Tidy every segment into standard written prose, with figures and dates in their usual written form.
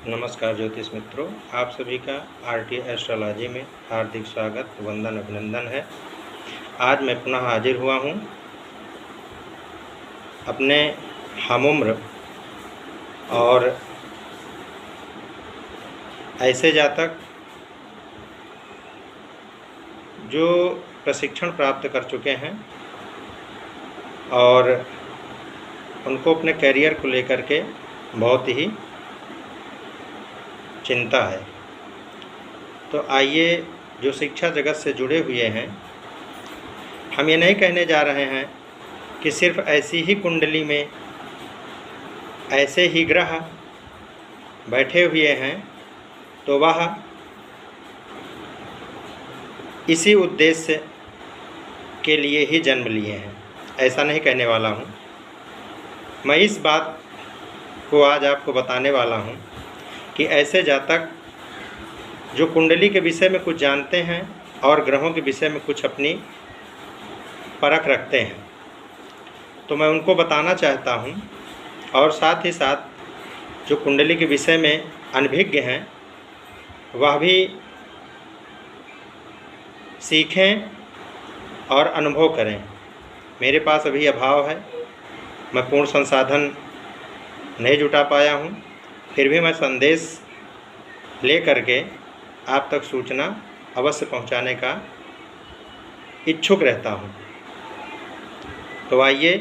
नमस्कार ज्योतिष मित्रों, आप सभी का आरटी एस्ट्रोलॉजी में हार्दिक स्वागत, वंदन, अभिनंदन है। आज मैं पुनः हाजिर हुआ हूँ अपने हमउम्र और ऐसे जातक जो प्रशिक्षण प्राप्त कर चुके हैं और उनको अपने करियर को लेकर के बहुत ही चिंता है। तो आइए, जो शिक्षा जगत से जुड़े हुए हैं, हम ये नहीं कहने जा रहे हैं कि सिर्फ ऐसी ही कुंडली में ऐसे ही ग्रह बैठे हुए हैं तो वह इसी उद्देश्य के लिए ही जन्म लिए हैं, ऐसा नहीं कहने वाला हूँ। मैं इस बात को आज आपको बताने वाला हूँ कि ऐसे जातक जो कुंडली के विषय में कुछ जानते हैं और ग्रहों के विषय में कुछ अपनी परख रखते हैं, तो मैं उनको बताना चाहता हूं। और साथ ही साथ जो कुंडली के विषय में अनभिज्ञ हैं वह भी सीखें और अनुभव करें। मेरे पास अभी अभाव है, मैं पूर्ण संसाधन नहीं जुटा पाया हूं, फिर भी मैं संदेश ले करके आप तक सूचना अवश्य पहुंचाने का इच्छुक रहता हूं। तो आइए,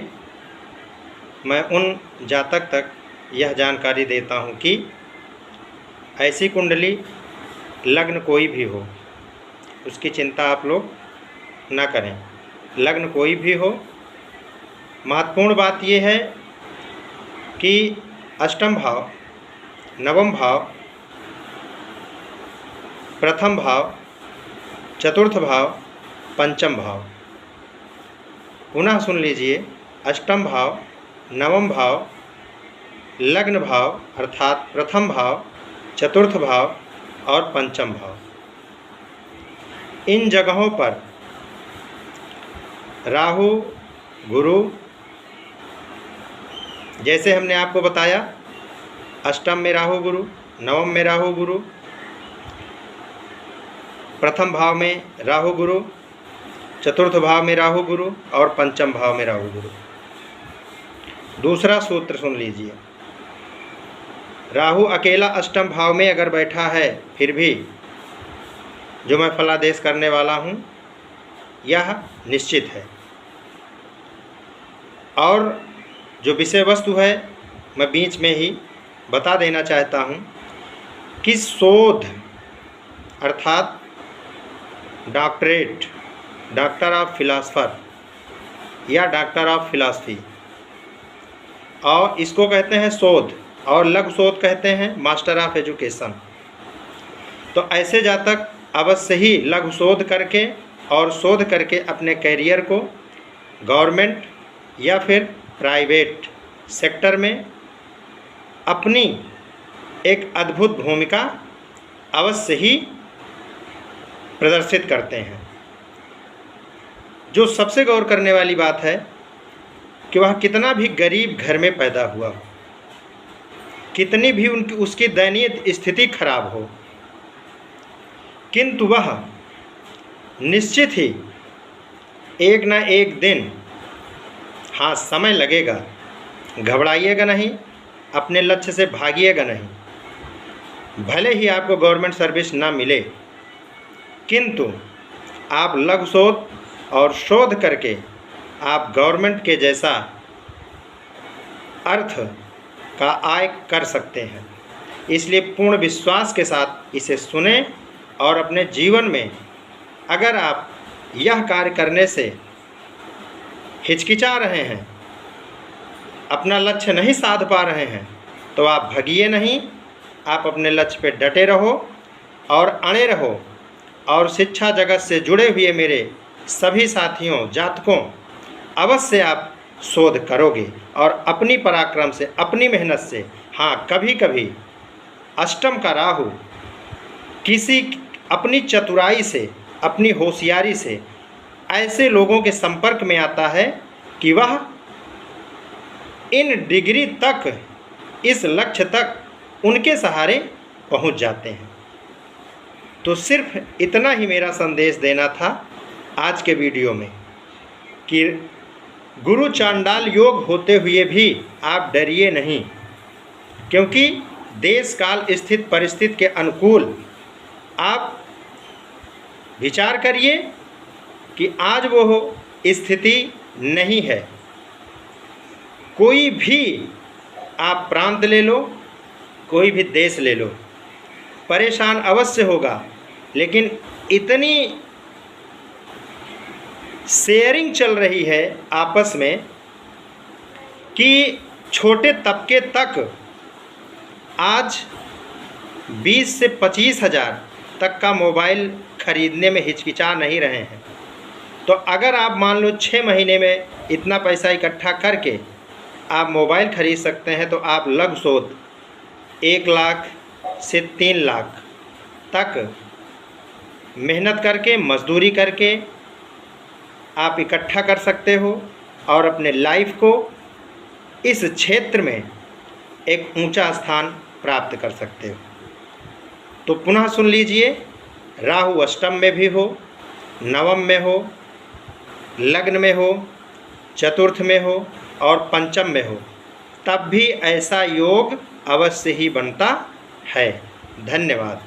मैं उन जातक तक यह जानकारी देता हूं कि ऐसी कुंडली, लग्न कोई भी हो, उसकी चिंता आप लोग ना करें। लग्न कोई भी हो, महत्वपूर्ण बात यह है कि अष्टम भाव, नवम भाव, प्रथम भाव, चतुर्थ भाव, पंचम भाव। पुनः सुन लीजिए, अष्टम भाव, नवम भाव, लग्न भाव अर्थात प्रथम भाव, चतुर्थ भाव और पंचम भाव, इन जगहों पर राहु, गुरु, जैसे हमने आपको बताया, अष्टम में राहु गुरु, नवम में राहु गुरु, प्रथम भाव में राहु गुरु, चतुर्थ भाव में राहु गुरु और पंचम भाव में राहु गुरु। दूसरा सूत्र सुन लीजिए, राहु अकेला अष्टम भाव में अगर बैठा है, फिर भी जो मैं फलादेश करने वाला हूँ यह निश्चित है। और जो विषय वस्तु है, मैं बीच में ही बता देना चाहता हूँ कि शोध अर्थात डॉक्टरेट, डॉक्टर ऑफ फिलासफर या डॉक्टर ऑफ फिलासफी, और इसको कहते हैं शोध, और लघु शोध कहते हैं मास्टर ऑफ एजुकेशन। तो ऐसे जातक अवश्य ही लघु शोध करके और शोध करके अपने कैरियर को गवर्नमेंट या फिर प्राइवेट सेक्टर में अपनी एक अद्भुत भूमिका अवश्य ही प्रदर्शित करते हैं। जो सबसे गौर करने वाली बात है कि वह कितना भी गरीब घर में पैदा हुआ हो, कितनी भी उसकी दयनीय स्थिति खराब हो, किंतु वह निश्चित ही एक ना एक दिन, हाँ समय लगेगा, घबराइएगा नहीं, अपने लक्ष्य से भागिएगा नहीं। भले ही आपको गवर्नमेंट सर्विस ना मिले, किंतु आप लघु शोध और शोध करके आप गवर्नमेंट के जैसा अर्थ का आय कर सकते हैं। इसलिए पूर्ण विश्वास के साथ इसे सुने और अपने जीवन में अगर आप यह कार्य करने से हिचकिचा रहे हैं, अपना लक्ष्य नहीं साध पा रहे हैं, तो आप भगिए नहीं, आप अपने लक्ष्य पे डटे रहो और अड़े रहो। और शिक्षा जगत से जुड़े हुए मेरे सभी साथियों, जातकों, अवश्य आप शोध करोगे और अपनी पराक्रम से, अपनी मेहनत से, हाँ कभी कभी अष्टम का राहु किसी अपनी चतुराई से, अपनी होशियारी से ऐसे लोगों के संपर्क में आता है कि वह इन डिग्री तक, इस लक्ष्य तक उनके सहारे पहुंच जाते हैं। तो सिर्फ इतना ही मेरा संदेश देना था आज के वीडियो में कि गुरु चांडाल योग होते हुए भी आप डरिए नहीं, क्योंकि देश काल स्थित परिस्थिति के अनुकूल आप विचार करिए कि आज वो स्थिति नहीं है। कोई भी आप प्रांत ले लो, कोई भी देश ले लो, परेशान अवश्य होगा, लेकिन इतनी शेयरिंग चल रही है आपस में कि छोटे तबके तक आज 20 से 25 हज़ार तक का मोबाइल ख़रीदने में हिचकिचा नहीं रहे हैं। तो अगर आप मान लो 6 महीने में इतना पैसा इकट्ठा करके आप मोबाइल ख़रीद सकते हैं, तो आप लग सोच 1 लाख से 3 लाख तक मेहनत करके, मजदूरी करके आप इकट्ठा कर सकते हो और अपने लाइफ को इस क्षेत्र में एक ऊंचा स्थान प्राप्त कर सकते हो। तो पुनः सुन लीजिए, राहु अष्टम में भी हो, नवम में हो, लग्न में हो, चतुर्थ में हो और पंचम में हो, तब भी ऐसा योग अवश्य ही बनता है। धन्यवाद।